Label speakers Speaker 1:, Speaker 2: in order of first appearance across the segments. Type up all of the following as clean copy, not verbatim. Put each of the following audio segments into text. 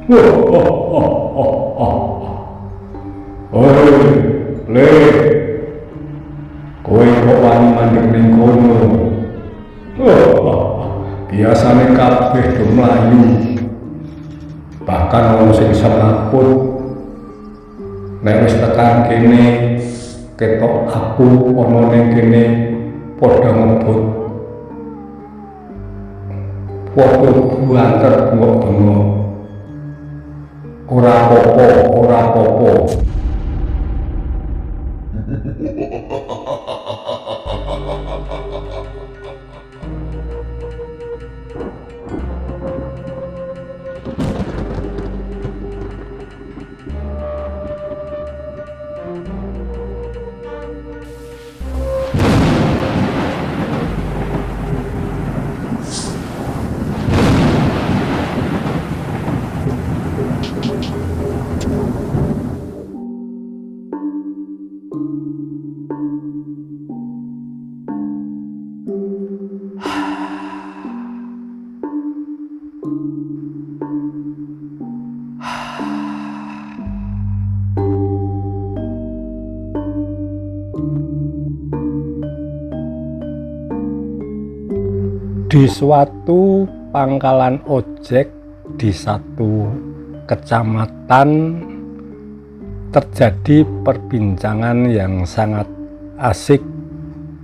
Speaker 1: Oi, Le, kowe kok wani mandeg ning kono? Biasane kabeh do mlayu. Bahkan wong sing semaput nek wis tekan kene ketok aku ana ning kene padha ngebut. Padha buanter bengok-bengok. Ora apa-apa, ora apa-apa. Di suatu pangkalan ojek di satu kecamatan terjadi perbincangan yang sangat asik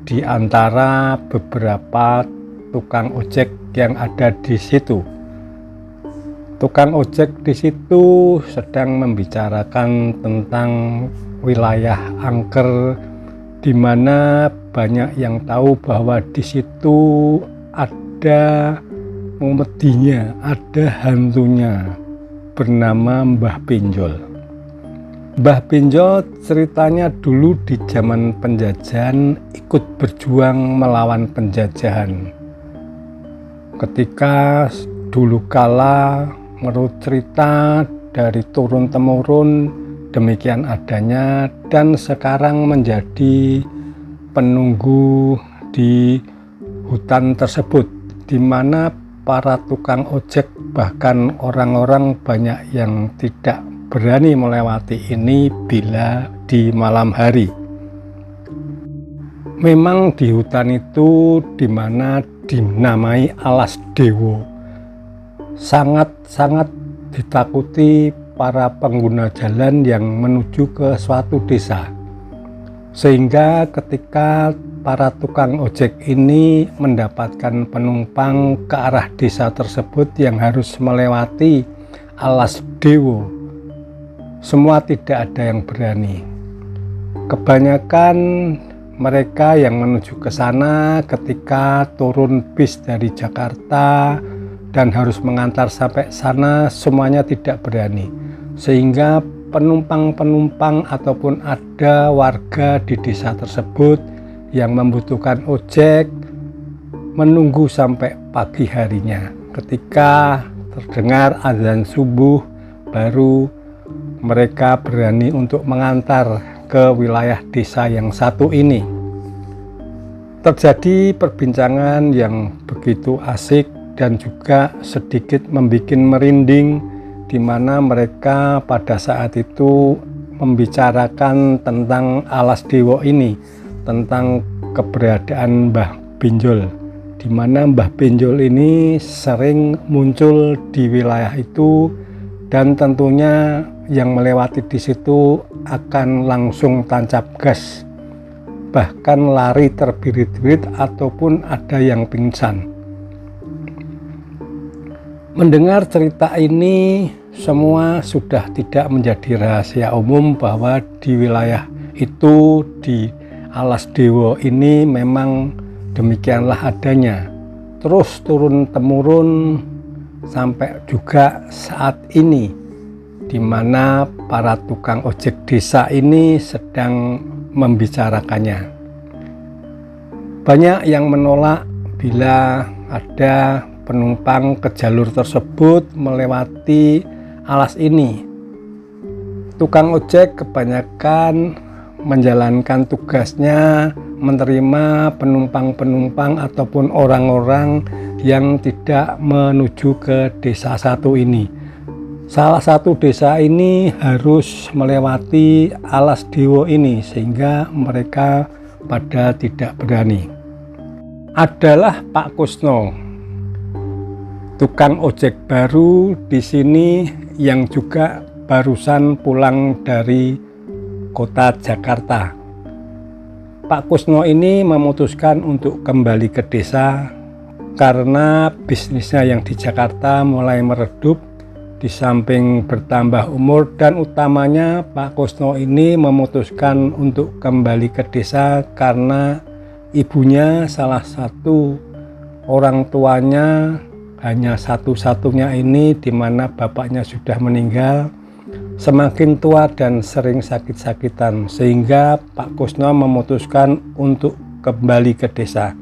Speaker 1: di antara beberapa tukang ojek yang ada di situ. Tukang ojek di situ sedang membicarakan tentang wilayah angker, di mana banyak yang tahu bahwa di situ ada komedinya, ada hantunya bernama Mbah Pinjol. Mbah Pinjol ceritanya dulu di zaman penjajahan ikut berjuang melawan penjajahan. Ketika dulu kala menurut cerita dari turun-temurun demikian adanya, dan sekarang menjadi penunggu di hutan tersebut, di mana para tukang ojek bahkan orang-orang banyak yang tidak berani melewati ini bila di malam hari. Memang di hutan itu di mana dinamai Alas Dewo sangat-sangat ditakuti para pengguna jalan yang menuju ke suatu desa, sehingga ketika para tukang ojek ini mendapatkan penumpang ke arah desa tersebut yang harus melewati Alas Dewo, semua tidak ada yang berani. Kebanyakan mereka yang menuju ke sana ketika turun bis dari Jakarta dan harus mengantar sampai sana, semuanya tidak berani, sehingga penumpang-penumpang ataupun ada warga di desa tersebut yang membutuhkan ojek menunggu sampai pagi harinya. Ketika terdengar azan subuh, baru mereka berani untuk mengantar ke wilayah desa yang satu ini. Terjadi perbincangan yang begitu asik dan juga sedikit membuat merinding, di mana mereka pada saat itu membicarakan tentang Alas Dewo ini, tentang keberadaan Mbah Pinjol, di mana Mbah Pinjol ini sering muncul di wilayah itu, dan tentunya yang melewati di situ akan langsung tancap gas, bahkan lari terbirit-birit ataupun ada yang pingsan. Mendengar cerita ini, semua sudah tidak menjadi rahasia umum bahwa di wilayah itu, di Alas Dewo ini memang demikianlah adanya, terus turun-temurun sampai juga saat ini, di mana para tukang ojek desa ini sedang membicarakannya. Banyak yang menolak bila ada penumpang ke jalur tersebut melewati alas ini. Tukang ojek kebanyakan menjalankan tugasnya menerima penumpang-penumpang ataupun orang-orang yang tidak menuju ke desa satu ini, Salah satu desa ini harus melewati alas Dewo ini sehingga mereka pada tidak berani. Adalah Pak Kusno, tukang ojek baru di sini yang juga barusan pulang dari kota Jakarta. Pak Kusno ini memutuskan untuk kembali ke desa karena bisnisnya yang di Jakarta mulai meredup. Di samping bertambah umur dan utamanya Pak Kusno ini memutuskan untuk kembali ke desa karena ibunya salah satu orang tuanya hanya satu-satunya ini di mana bapaknya sudah meninggal, semakin tua dan sering sakit-sakitan sehingga Pak Kusno memutuskan untuk kembali ke desa.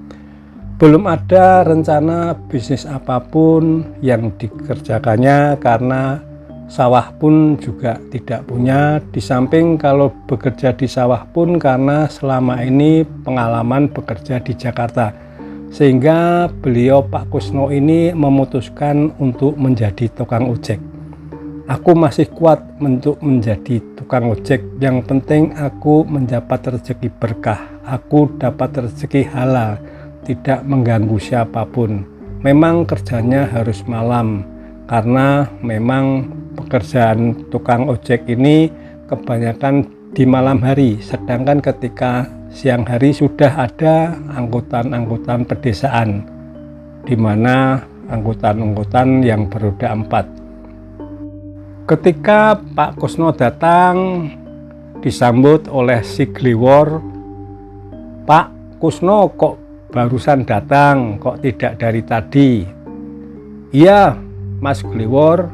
Speaker 1: Belum ada rencana bisnis apapun yang dikerjakannya karena sawah pun juga tidak punya. Di samping kalau bekerja di sawah pun karena selama ini pengalaman bekerja di Jakarta. Sehingga beliau Pak Kusno ini memutuskan untuk menjadi tukang ojek. Aku masih kuat untuk menjadi tukang ojek. Yang penting aku mendapat rezeki berkah. Aku dapat rezeki halal. Tidak mengganggu siapapun. Memang kerjanya harus malam karena memang pekerjaan tukang ojek ini kebanyakan di malam hari, sedangkan ketika siang hari sudah ada angkutan-angkutan pedesaan di mana angkutan-angkutan yang beroda 4. Ketika Pak Kusno datang disambut oleh si Gliwor. Pak Kusno kok barusan datang, kok tidak dari tadi? Iya Mas Gliwor,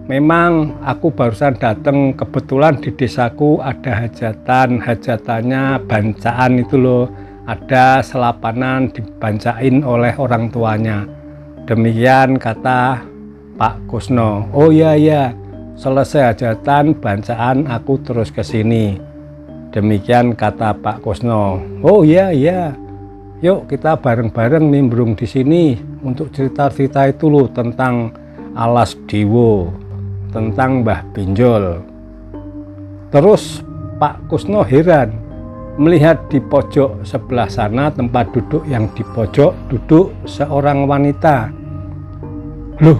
Speaker 1: memang aku barusan datang, kebetulan di desaku ada hajatannya bancaan itu loh, ada selapanan dibancain oleh orang tuanya. Demikian kata Pak Kusno. Oh iya, selesai hajatan bancaan aku terus ke sini. Demikian kata Pak Kusno. Oh iya, yuk kita bareng-bareng nimbrung di sini untuk cerita-cerita itu loh tentang alas Dewo, tentang Mbah Benjol. Terus Pak Kusno heran melihat di pojok sebelah sana tempat duduk yang di pojok duduk seorang wanita. Loh,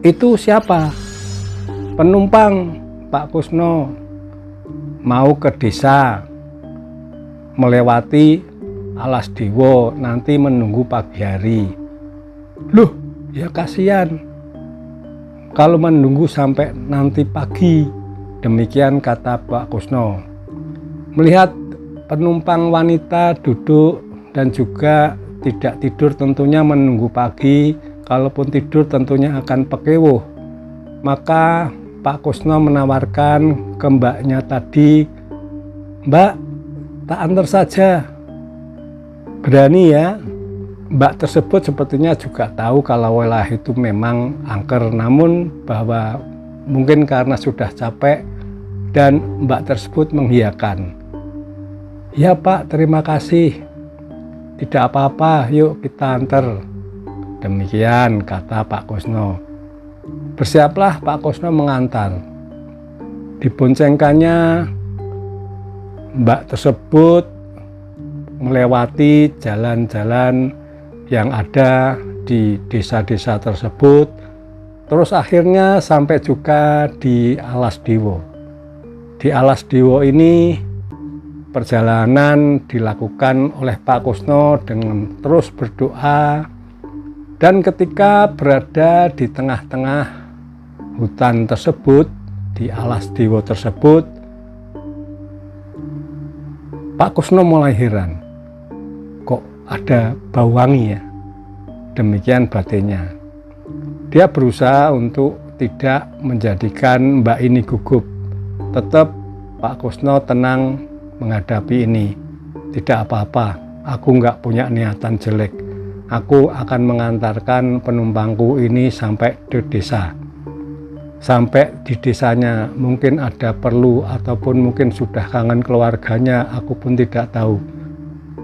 Speaker 1: itu siapa? Penumpang Pak Kusno mau ke desa melewati alas Dewo, nanti menunggu pagi hari. Loh, ya kasihan kalau menunggu sampai nanti pagi. Demikian kata Pak Kusno. Melihat penumpang wanita duduk dan juga tidak tidur tentunya menunggu pagi, kalaupun tidur tentunya akan pekewuh. Maka Pak Kusno menawarkan ke mbaknya tadi, "Mbak, tak antar saja." Berani ya. Mbak tersebut sepertinya juga tahu kalau wilayah itu memang angker, namun bahwa mungkin karena sudah capek dan mbak tersebut mengiyakan. Ya Pak, terima kasih, tidak apa-apa, yuk kita antar. Demikian kata Pak Kusno. Bersiaplah Pak Kusno mengantar. Diboncengkannya mbak tersebut melewati jalan-jalan yang ada di desa-desa tersebut, terus akhirnya sampai juga di alas Dewo. Di alas Dewo ini perjalanan dilakukan oleh Pak Kusno dengan terus berdoa, dan ketika berada di tengah-tengah hutan tersebut, di alas Dewo tersebut, Pak Kusno mulai heran. Kok ada bau wangi ya? Demikian batinnya. Dia berusaha untuk tidak menjadikan mbak ini gugup. Tetap Pak Kusno tenang menghadapi ini. Tidak apa-apa, aku nggak punya niatan jelek. Aku akan mengantarkan penumpangku ini sampai di desa. Sampai di desanya, mungkin ada perlu ataupun mungkin sudah kangen keluarganya, aku pun tidak tahu.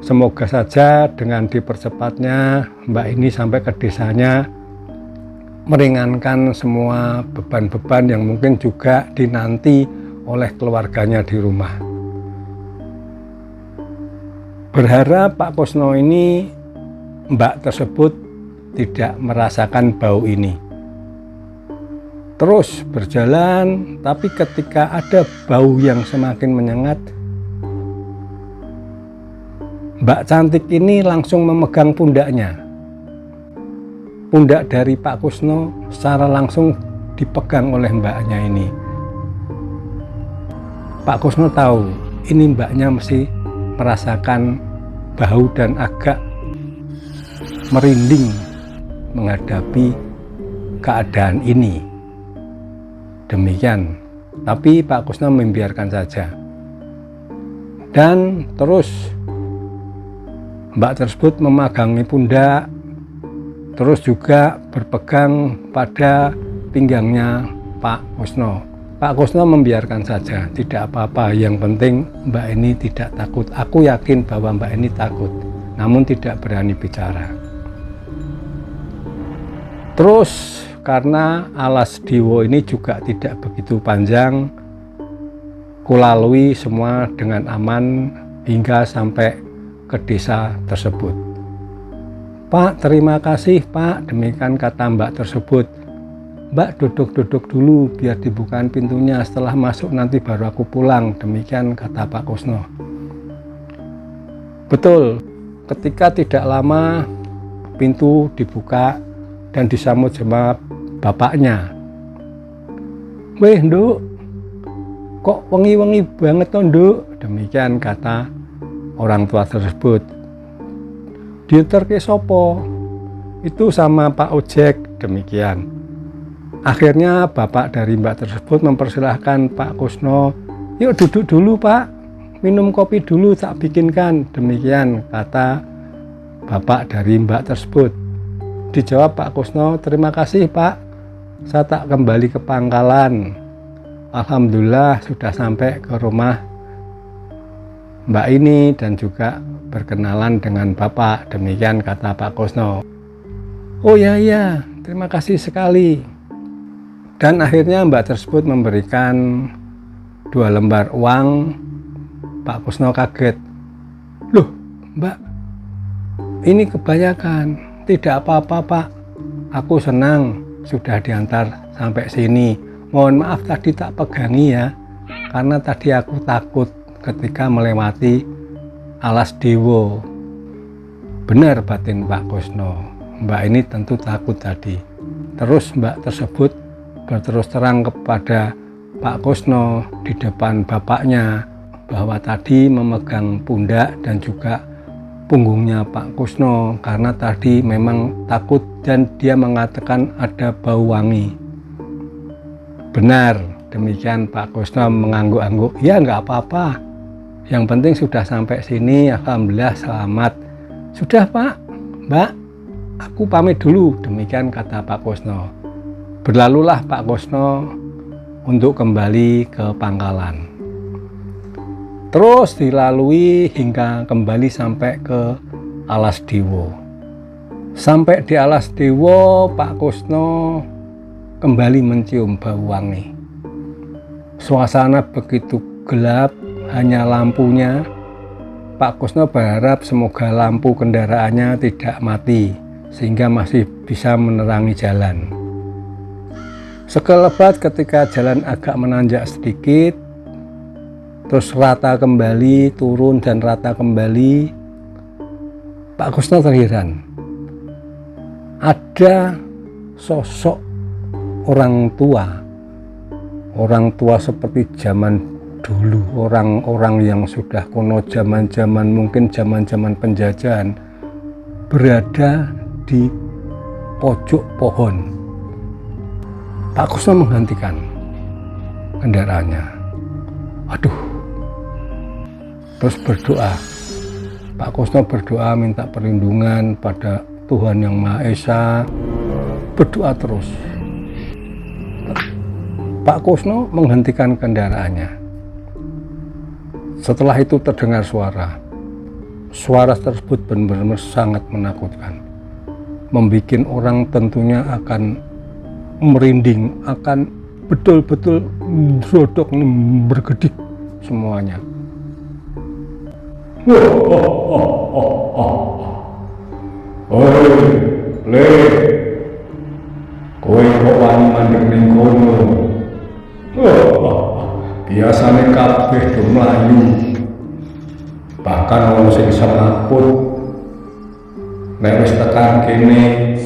Speaker 1: Semoga saja dengan dipercepatnya mbak ini sampai ke desanya, meringankan semua beban-beban yang mungkin juga dinanti oleh keluarganya di rumah. Berharap Pak Kusno ini, Mbak tersebut tidak merasakan bau ini. Terus berjalan, tapi ketika ada bau yang semakin menyengat, Mbak cantik ini langsung memegang pundaknya. Pundak dari Pak Kusno secara langsung dipegang oleh mbaknya ini. Pak Kusno tahu ini mbaknya mesti merasakan bau dan agak merinding menghadapi keadaan ini. Demikian, tapi Pak Kusno membiarkan saja. Dan terus Mbak tersebut memagangi pundak, terus juga berpegang pada pinggangnya Pak Kusno. Pak Kusno membiarkan saja, tidak apa-apa, yang penting Mbak ini tidak takut. Aku yakin bahwa Mbak ini takut, namun tidak berani bicara. Terus karena alas Dewo ini juga tidak begitu panjang, kulalui semua dengan aman hingga sampai ke desa tersebut. Pak, terima kasih Pak, demikian kata Mbak tersebut. Mbak duduk-duduk dulu biar dibukain pintunya, setelah masuk nanti baru aku pulang, demikian kata Pak Kusno. Betul, ketika tidak lama pintu dibuka dan disambut sama bapaknya. Weh Nduk, kok wengi-wengi banget toh Nduk, demikian kata orang tua tersebut. Diantar ke sopo? Itu sama Pak Ojek, demikian. Akhirnya bapak dari Mbak tersebut mempersilahkan Pak Kusno, yuk duduk dulu Pak, minum kopi dulu tak bikinkan, demikian kata bapak dari Mbak tersebut. Dijawab Pak Kusno, terima kasih Pak, saya tak kembali ke pangkalan. Alhamdulillah sudah sampai ke rumah Mbak ini dan juga berkenalan dengan Bapak, demikian kata Pak Kusno. Oh ya, terima kasih sekali. Dan akhirnya Mbak tersebut memberikan 2 lembar uang. Pak Kusno kaget. Loh Mbak, ini kebanyakan. Tidak apa-apa Pak, aku senang sudah diantar sampai sini. Mohon maaf tadi tak pegangi ya, karena tadi aku takut ketika melewati alas Dewo. Benar batin Pak Kusno, Mbak ini tentu takut tadi. Terus Mbak tersebut berterus terang kepada Pak Kusno di depan bapaknya bahwa tadi memegang pundak dan juga punggungnya Pak Kusno karena tadi memang takut dan dia mengatakan ada bau wangi. Benar, demikian Pak Kusno mengangguk-angguk. Ya nggak apa-apa, yang penting sudah sampai sini, alhamdulillah selamat. Sudah Pak, Mbak, aku pamit dulu, demikian kata Pak Kusno. Berlalulah Pak Kusno untuk kembali ke pangkalan. Terus dilalui hingga kembali sampai ke alas Dewo. Sampai di alas Dewo, Pak Kusno kembali mencium bau wangi. Suasana begitu gelap, hanya lampunya. Pak Kusno berharap semoga lampu kendaraannya tidak mati sehingga masih bisa menerangi jalan. Sekelebat ketika jalan agak menanjak sedikit, terus rata kembali, turun dan rata kembali, Pak Kusno terheran. Ada sosok orang tua seperti zaman dulu, orang-orang yang sudah kuno, zaman-zaman mungkin zaman-zaman penjajahan, berada di pojok pohon. Pak Kusno menghentikan kendaraannya. Aduh, terus berdoa. Pak Kusno berdoa minta perlindungan pada Tuhan Yang Maha Esa, berdoa terus. Pak Kusno menghentikan kendaraannya. Setelah itu terdengar suara. Suara tersebut benar-benar sangat menakutkan, membuat orang tentunya akan merinding, akan betul-betul brodok bergedik semuanya. Oi, Le, kowe kok wani mandeg ning kono? Biasane kabeh do mlayu. Bahkan ono sing semaput. Nek wis tekan kene,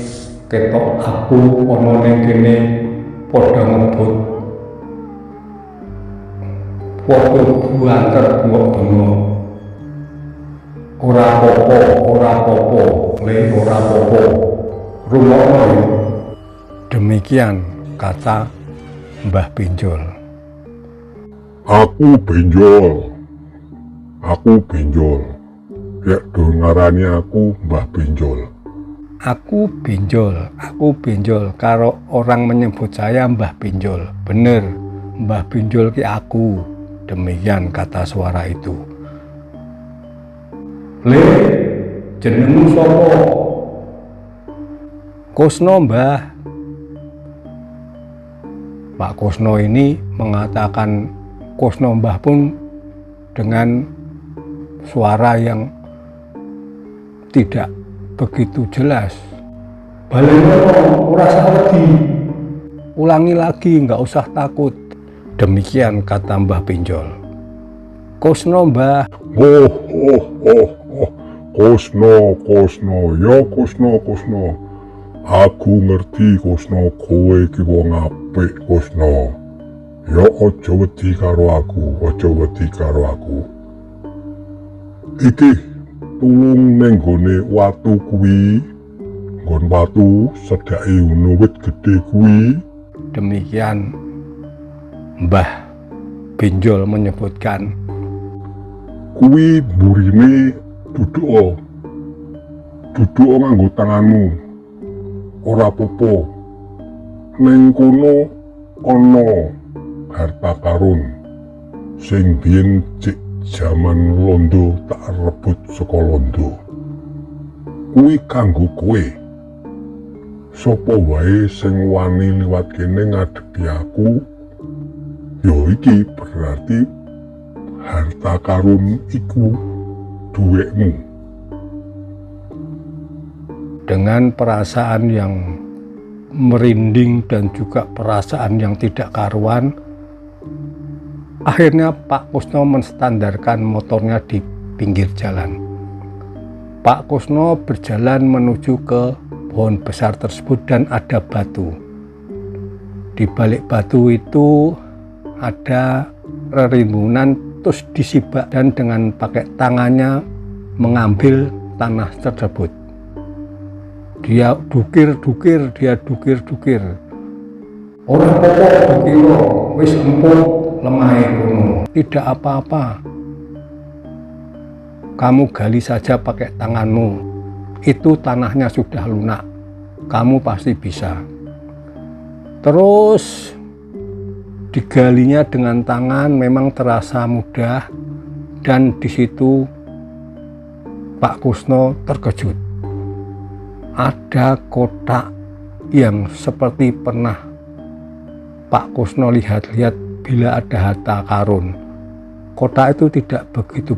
Speaker 1: ketok aku ono ning kene padha ngebut. Padha buanter bengok-bengok. Ora apa-apa, Le, ora apa-apa. Rungokno yo. Demikian kata Mbah Benjol.
Speaker 2: Aku benjol. Ya do ngarani aku Mbah Benjol.
Speaker 1: Aku benjol. Karo orang menyebut saya Mbah Benjol. Bener, Mbah Benjol ki aku. Demikian kata suara itu. Le, jenengmu sapa? Kusno, Mbah. Pak Kusno ini mengatakan Kusno Mbah pun dengan suara yang tidak begitu jelas. Balenono, ora usah wedi. Ulangi lagi, nggak usah takut. Demikian kata Mbah Benjol. Kusno, Mbah.
Speaker 2: Kusno. Aku ngerti Kusno, kowe iki wong apik Kusno. Ya aja wedi karo aku. Iki tulung ning gone watu kuwi. Nggon watu sedake ono wit gedhe kuwi.
Speaker 1: Demikian Mbah Benjol menyebutkan.
Speaker 2: Kuwi burine duduk nganggo tanganmu. Ora apa-apa. Ning kono ana harta karun sing biyen cek jaman londo tak rebut saka londo. Kuwi kanggo kowe. Sapa wae sing wani liwat kene ngadepi aku, ya iki berarti harta karun iku duwekmu.
Speaker 1: Dengan perasaan yang merinding dan juga perasaan yang tidak karuan, akhirnya Pak Kusno menstandarkan motornya di pinggir jalan. Pak Kusno berjalan menuju ke pohon besar tersebut dan ada batu. Di balik batu itu ada rerimbunan, terus disibak dan dengan pakai tangannya mengambil tanah tersebut. Dia dukir. Ora apa-apa dukiro, wis empuk lemahe kono. Tidak apa-apa. Kamu gali saja pakai tanganmu. Itu tanahnya sudah lunak. Kamu pasti bisa. Terus digalinya dengan tangan memang terasa mudah, dan di situ Pak Kusno terkejut. Ada kotak yang seperti pernah Pak Kusno lihat-lihat bila ada harta karun. Kotak itu tidak begitu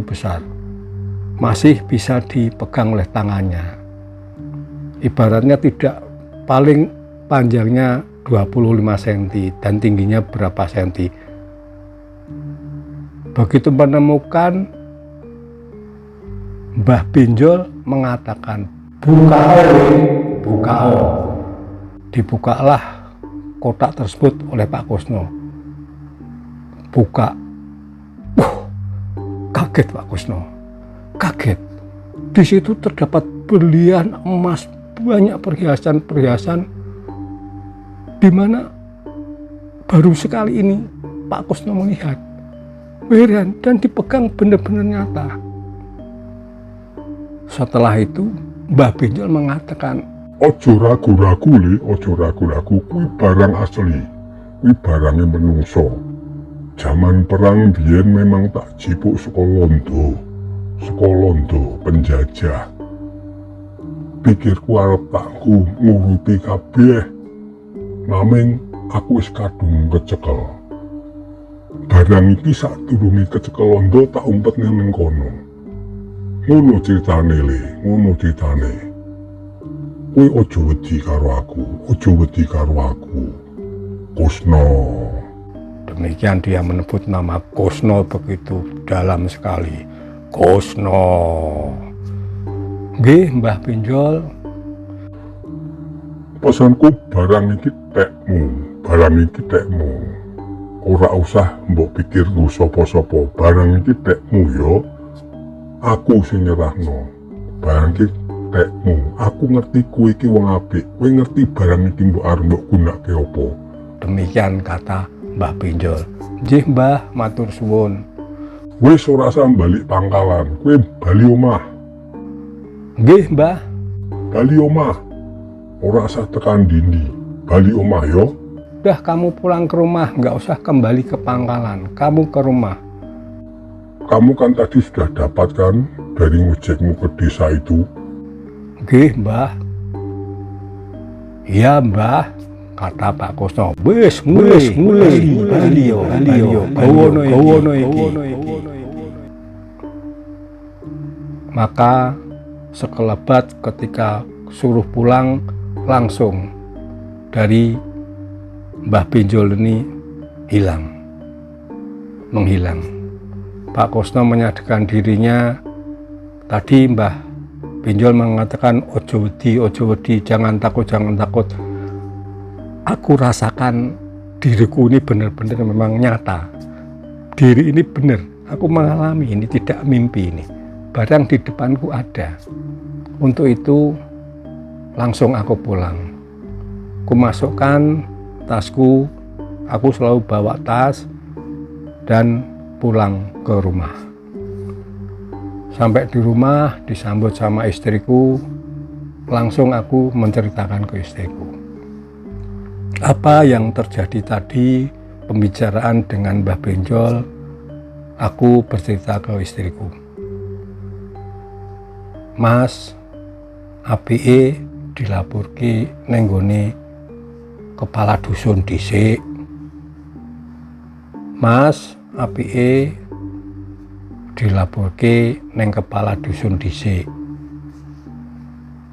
Speaker 1: besar. Masih bisa dipegang oleh tangannya. Ibaratnya tidak, paling panjangnya 25 cm dan tingginya berapa senti. Begitu menemukan, Mbah Benjol mengatakan, buka. Dibukalah kotak tersebut oleh Pak Kusno. Buka. Kaget Pak Kusno. Kaget. Di situ terdapat berlian, emas, banyak perhiasan, di mana baru sekali ini Pak Kusno melihat. Heran, dan dipegang benar-benar nyata. Setelah itu Mbah Benjol mengatakan,
Speaker 2: Ojo ragu-ragu, kuwi barang asli, kuwi barangnya menungso. Zaman perang biyen memang tak jipuk saka londo penjajah. pikirku arep takku nguruti kabeh. Naming aku wis kadung kecekel. Barang iki sadurunge kecekel londo tak umpet ning kono. Ngono ceritane le, ngono ceritane. Kowe ojo wedi karo aku, ojo wedi karo aku. Kusno.
Speaker 1: Demikian dia menyebut nama Kusno begitu dalam sekali. Kusno. Nggih, Mbah Pinjol.
Speaker 2: Pesanku barang iki tekmu, barang iki tekmu. Ora usah mbok pikir lu sapa-sapa, barang iki tekmu yo. Aku sing nyerahno. Barang iki tekmu. Aku ngerti kowe iki wong apik. Kowe ngerti barang iki mbok arep mbok gunakake apa.
Speaker 1: Demikian kata Mbah Pinjol. Nggih, Mbah, matur suwun.
Speaker 2: Wis ora usah balik pangkalan. Kowe bali omah.
Speaker 1: Nggih, Mbah.
Speaker 2: Bali omah. Ora usah tekan dindi. Bali omah yo.
Speaker 1: Udah, kamu pulang ke rumah, nggak usah kembali ke pangkalan. Kamu ke rumah.
Speaker 2: Kamu kan tadi sudah dapatkan dari ngojekmu ke desa itu.
Speaker 1: Nggih, Mbah. Iya, Mbah, kata Pak Kusno. Wis mulai bawono iki. Maka sekelebat ketika suruh pulang, langsung dari Mbah Pinjol ini menghilang. Pak Kusno menyadarkan dirinya. Tadi Mbah Pinjol mengatakan ojo wedi, jangan takut. Aku rasakan diriku ini benar-benar memang nyata. Diri ini benar, aku mengalami ini, tidak mimpi ini. Barang di depanku ada. Untuk itu langsung aku pulang. Aku masukkan tasku, aku selalu bawa tas dan pulang ke rumah. Sampai di rumah disambut sama istriku, langsung aku menceritakan ke istriku. Apa yang terjadi tadi, pembicaraan dengan Mbah Pinjol, aku bercerita ke istriku. Mas, APE dilaporke nenggone kepala dusun dhisik. Mas, APE dilaporke neng kepala dusun dhisik.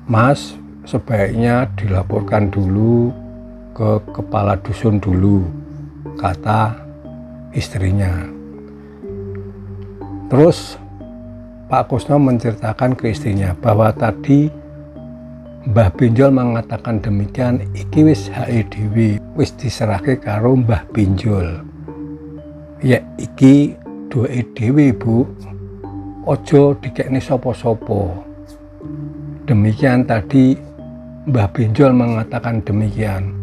Speaker 1: Mas, sebaiknya dilaporkan dulu ke kepala dusun dulu, kata istrinya. Terus Pak Kusno menceritakan ke istrinya bahwa tadi Mbah Pinjol mengatakan demikian, iki wis hake dhewe, wis diserahke karo Mbah Pinjol. Ya iki duweke dhewe, Bu. Ojo dikekne sapa-sapa. Demikian tadi Mbah Pinjol mengatakan demikian.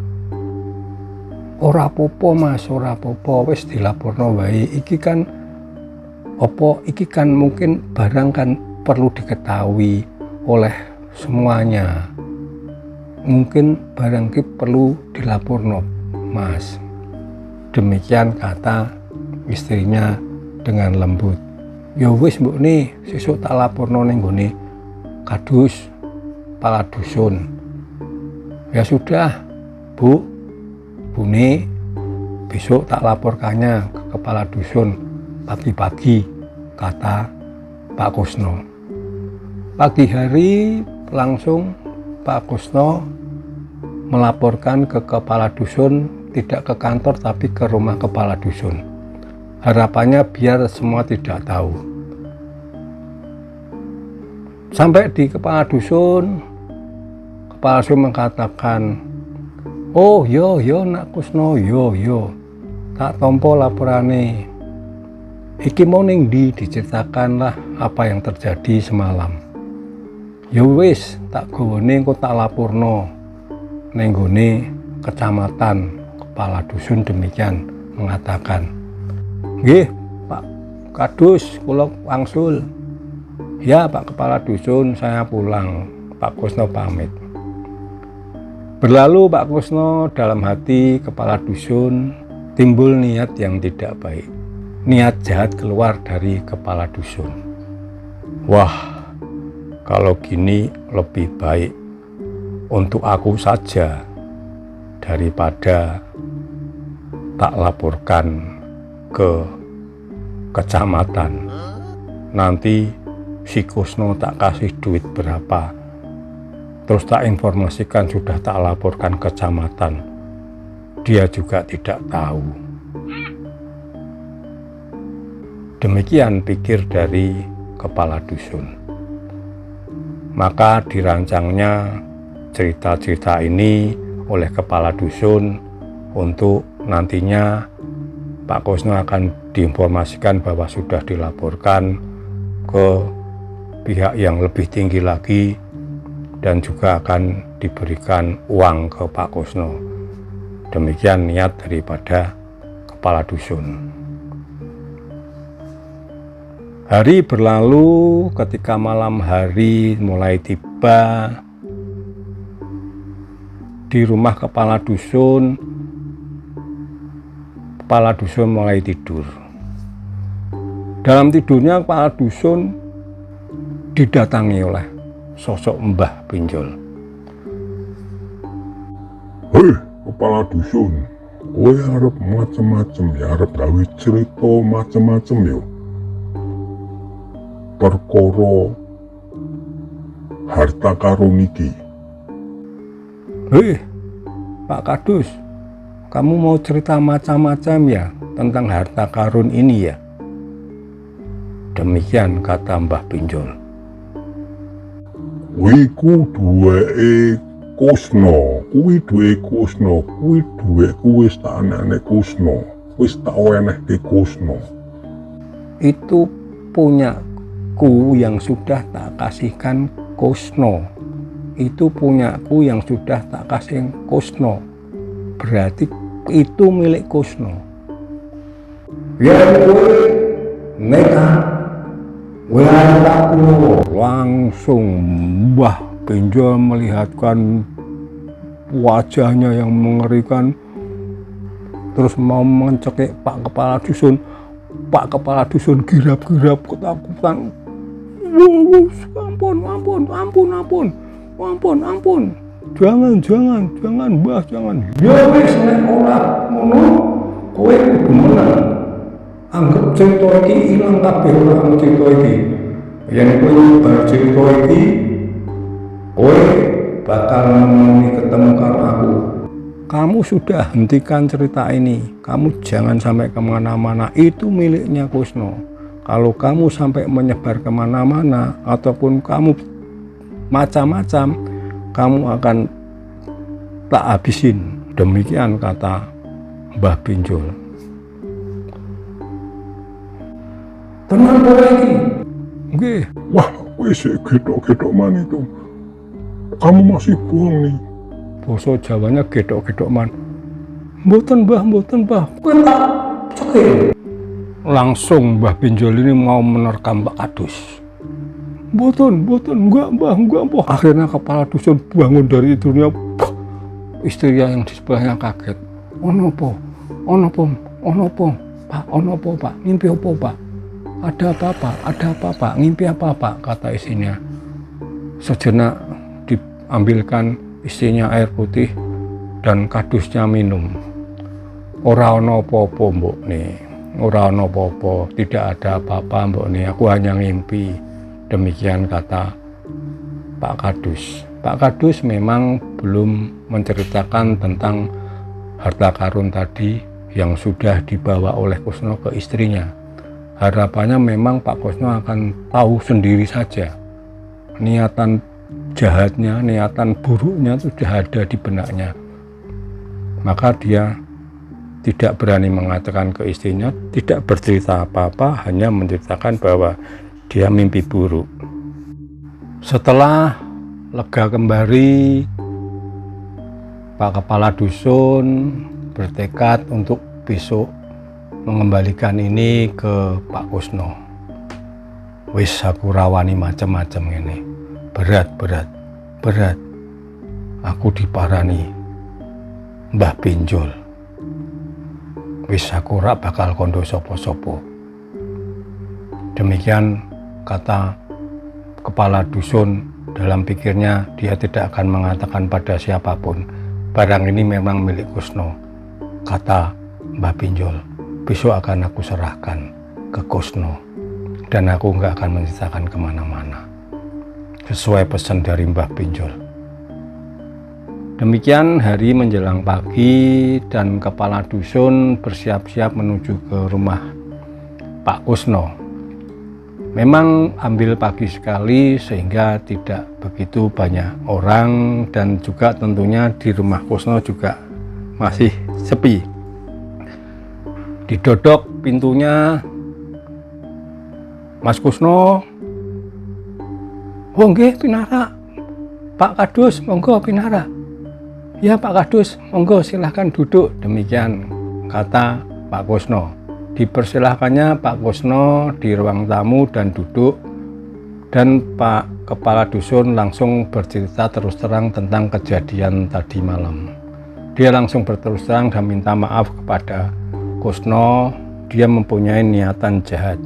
Speaker 1: Ora apa-apa, Mas, ora apa-apa, wis dilaporno wae. Iki kan mungkin barang kan perlu diketahui oleh semuanya. Mungkin barang iki perlu dilaporno, Mas. Demikian kata istrinya dengan lembut. Ya wis, Mbok nih, sesuk tak laporno ning nggone kadus kepala dusun. Ya sudah, Bu. Bune, besok tak laporkannya ke kepala dusun pagi-pagi, kata Pak Kusno. Pagi hari langsung Pak Kusno melaporkan ke kepala dusun, tidak ke kantor tapi ke rumah kepala dusun. Harapannya biar semua tidak tahu. Sampai di kepala dusun mengatakan, oh yo Nak Kusno, yo tak tompo laporane. Iki mau ning ndi, diceritakanlah apa yang terjadi semalam. Ya wis, tak gawone engko tak laporno ning nggone kecamatan. Kepala dusun demikian mengatakan. Nggih, Pak Kadus, kula wangsul. Ya, Pak Kepala Dusun, saya pulang. Pak Kusno pamit. Berlalu Pak Kusno, dalam hati kepala dusun timbul niat yang tidak baik. Niat jahat keluar dari kepala dusun. Wah, kalau gini lebih baik untuk aku saja daripada tak laporkan ke kecamatan. Nanti si Kusno tak kasih duit berapa, terus tak informasikan sudah tak laporkan ke kecamatan. Dia juga tidak tahu. Demikian pikir dari kepala dusun. Maka dirancangnya cerita-cerita ini oleh kepala dusun untuk nantinya Pak Kusno akan diinformasikan bahwa sudah dilaporkan ke pihak yang lebih tinggi lagi dan juga akan diberikan uang ke Pak Kusno. Demikian niat daripada kepala dusun. Hari berlalu, ketika malam hari mulai tiba di rumah kepala dusun mulai tidur. Dalam tidurnya kepala dusun didatangi oleh sosok Mbah Pinjol.
Speaker 2: Hei, kepala dusun, kowe arep macem-macem ya, arep gawe cerita macem-macem yo. Perkara harta karun iki.
Speaker 1: Hei, Pak Kadus, kamu mau cerita macam-macam ya tentang harta karun ini ya? Demikian kata Mbah Pinjol.
Speaker 2: Kuwi duweke Kusno, kuwi duwekku wis tak anane Kusno, wis tak wenehke Kusno.
Speaker 1: Itu punyaku yang sudah tak kasihkan Kusno. Itu punyaku yang sudah tak kasih Kusno. Berarti itu milik Kusno. Ya kowe nekat. Langsung Mbah Pinjol melihatkan wajahnya yang mengerikan, terus mau mencekik Pak Kepala Dusun. Pak Kepala Dusun girap-girap ketakutan. Ampun. Jangan Mbah, jangan. Ya wis nek ora ngono, kowe kudu menang. Anggap cerita iki ilang kabeh ora cerita iki. Yen kowe bar cerita iki, kowe bakal ketemu karo aku. Kamu sudah hentikan cerita ini. Kamu jangan sampai kemana-mana. Itu miliknya Kusno. Kalau kamu sampai menyebar kemana-mana ataupun kamu macam-macam, kamu akan tak habisin. Demikian kata Mbah Pinjol. Tenan kowe iki. Nggih.
Speaker 2: Wah, wis gedok-gedok man itu. Kamu masih bohong nih.
Speaker 1: Basa Jawanya gedok-gedok man. Mboten Mbah. Kowe tak cekik. Langsung Mbah Pinjol ini mau menerkam Pak Kadus. Mboten, enggak Mbah. Akhirnya kepala dusun bangun dari tidurnya. Istrinya yang di sebelahnya kaget. Ono apa? Pak? Mimpi apa, Pak? Ada apa Pak? Ngimpi apa Pak? Kata istrinya. Sejenak diambilkan istrinya air putih dan kadusnya minum. Ora ono apa-apa mbok nih. Ora ono apa-apa, tidak ada apa-apa mbok nih. Aku hanya ngimpi. Demikian kata Pak Kadus. Pak Kadus memang belum menceritakan tentang harta karun tadi yang sudah dibawa oleh Kusno ke istrinya. Harapannya memang Pak Kusno akan tahu sendiri saja niatan jahatnya, niatan buruknya sudah ada di benaknya. Maka dia tidak berani mengatakan ke istrinya, tidak bercerita apa-apa, hanya menceritakan bahwa dia mimpi buruk. Setelah lega kembali, Pak Kepala Dusun bertekad untuk besok mengembalikan ini ke Pak Kusno. Wis aku rawani macam-macam ini. Berat. Aku diparani Mbah Pinjol. Wis aku ora bakal kondo sopo-sopo. Demikian kata Kepala Dusun Dalam pikirnya dia tidak akan mengatakan pada siapapun, barang ini memang milik Kusno. Kata Mbah Pinjol, besok akan aku serahkan ke Kusno dan aku nggak akan menceritakan kemana-mana. Sesuai pesan dari Mbah Pinjol. Demikian hari menjelang pagi dan kepala dusun bersiap-siap menuju ke rumah Pak Kusno. Memang ambil pagi sekali sehingga tidak begitu banyak orang dan juga tentunya di rumah Kusno juga masih sepi. Didodok pintunya, Mas Kusno, oh nggih pinara, Pak Kadus monggo pinara. Ya Pak Kadus monggo silahkan duduk. Demikian kata Pak Kusno. Dipersilahkannya Pak Kusno di ruang tamu dan duduk, dan Pak Kepala Dusun langsung bercerita terus terang tentang kejadian tadi malam. Dia langsung berterus terang dan minta maaf kepada Kusno. Dia mempunyai niatan jahat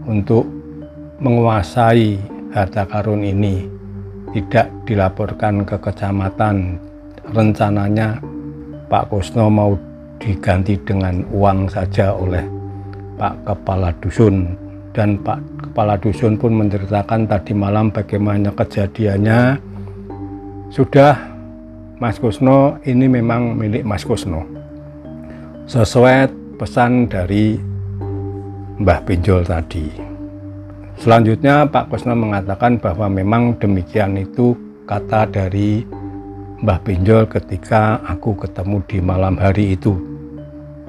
Speaker 1: untuk menguasai harta karun ini, tidak dilaporkan ke kecamatan. Rencananya Pak Kusno mau diganti dengan uang saja oleh Pak Kepala Dusun, dan Pak Kepala Dusun pun menceritakan tadi malam bagaimana kejadiannya. Sudah Mas Kusno, ini memang milik Mas Kusno sesuai pesan dari Mbah Pinjol tadi. Selanjutnya Pak Kusno mengatakan bahwa memang demikian itu kata dari Mbah Pinjol ketika aku ketemu di malam hari itu.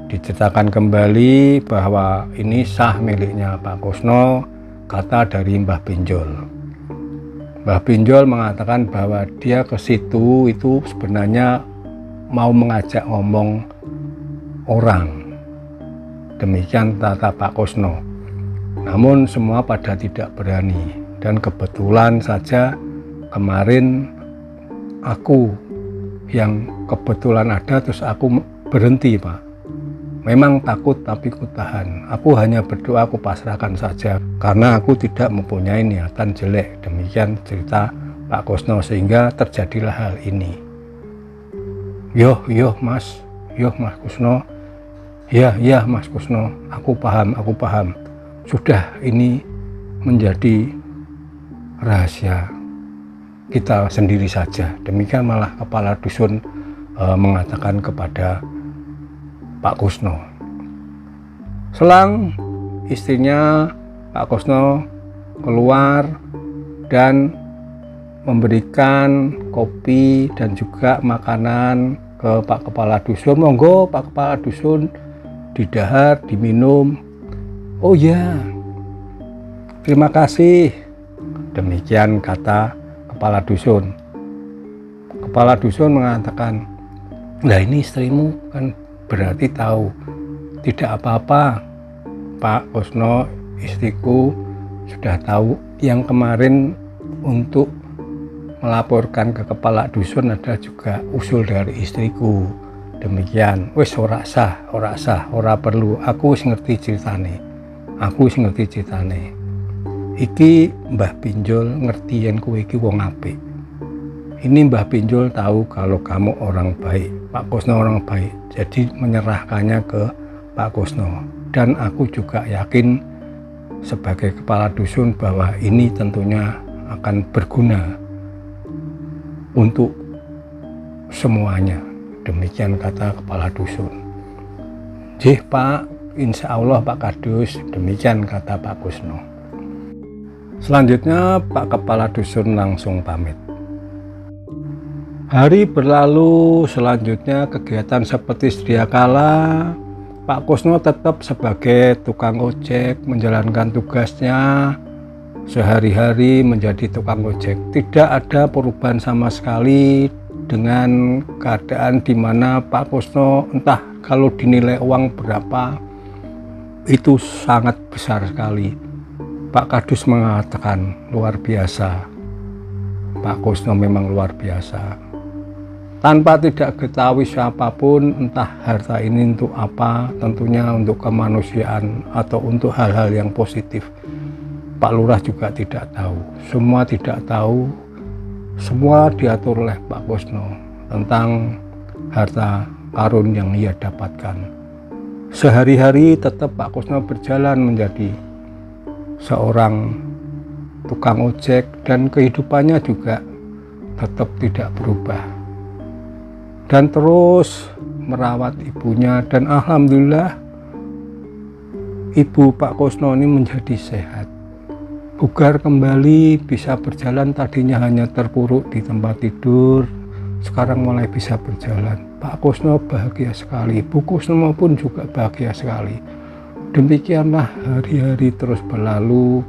Speaker 1: Diceritakan kembali bahwa ini sah miliknya Pak Kusno, kata dari Mbah Pinjol. Mbah Pinjol mengatakan bahwa dia ke situ itu sebenarnya mau mengajak ngomong orang. Demikian kata Pak Kusno. Namun semua pada tidak berani, dan kebetulan saja kemarin aku yang kebetulan ada, terus aku berhenti Pak. Memang takut tapi ku tahan. Aku hanya berdoa, aku pasrahkan saja karena aku tidak mempunyai niatan jelek. Demikian cerita Pak Kusno, sehingga terjadilah hal ini. Yoh Mas Kusno. Ya Mas Kusno, aku paham. Sudah, ini menjadi rahasia kita sendiri saja. Demikian malah Kepala Dusun mengatakan kepada Pak Kusno. Selang istrinya Pak Kusno keluar dan memberikan kopi dan juga makanan ke Pak Kepala Dusun. Monggo Pak Kepala Dusun, didahar, diminum. Oh ya, terima kasih. Demikian kata Kepala Dusun. Kepala Dusun mengatakan, nah ini istrimu kan berarti tahu. Tidak apa-apa Pak Kusno, istriku sudah tahu. Yang kemarin untuk melaporkan ke Kepala Dusun ada juga usul dari istriku. Demikian, wis ora sah, ora perlu. Aku wis ngerti ceritane. Iki Mbah Pinjol ngerti yen kowe iki wong apik. Ini Mbah Pinjol tahu kalau kamu orang baik, Pak Kusno orang baik, jadi menyerahkannya ke Pak Kusno. Dan aku juga yakin sebagai Kepala Dusun bahwa ini tentunya akan berguna untuk semuanya. Demikian kata Kepala Dusun. Jih Pak, insya Allah Pak Kadus. Demikian kata Pak Kusno. Selanjutnya Pak Kepala Dusun langsung pamit. Hari berlalu, selanjutnya kegiatan seperti sedia kala. Pak Kusno tetap sebagai tukang ojek menjalankan tugasnya sehari-hari menjadi tukang ojek. Tidak ada perubahan sama sekali dengan keadaan di mana Pak Kusno entah kalau dinilai uang berapa itu sangat besar sekali. Pak Kadus mengatakan luar biasa. Pak Kusno memang luar biasa. Tanpa tidak ketahui siapapun, entah harta ini untuk apa, tentunya untuk kemanusiaan atau untuk hal-hal yang positif. Pak Lurah juga tidak tahu, semua tidak tahu, semua diatur oleh Pak Kusno tentang harta karun yang ia dapatkan. Sehari-hari tetap Pak Kusno berjalan menjadi seorang tukang ojek dan kehidupannya juga tetap tidak berubah. Dan terus merawat ibunya, dan alhamdulillah ibu Pak Kusno ini menjadi sehat, bugar kembali, bisa berjalan. Tadinya hanya terpuruk di tempat tidur, sekarang mulai bisa berjalan. Pak Kusno bahagia sekali, Bu Kusno pun juga bahagia sekali. Demikianlah hari-hari terus berlalu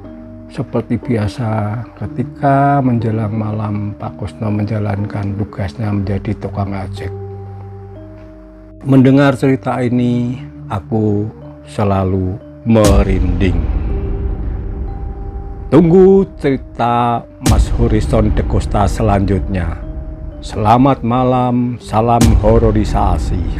Speaker 1: seperti biasa. Ketika menjelang malam, Pak Kusno menjalankan tugasnya menjadi tukang ojek. Mendengar cerita ini, aku selalu merinding. Tunggu cerita Mas Horizon de Costa selanjutnya. Selamat malam, salam hororisasi.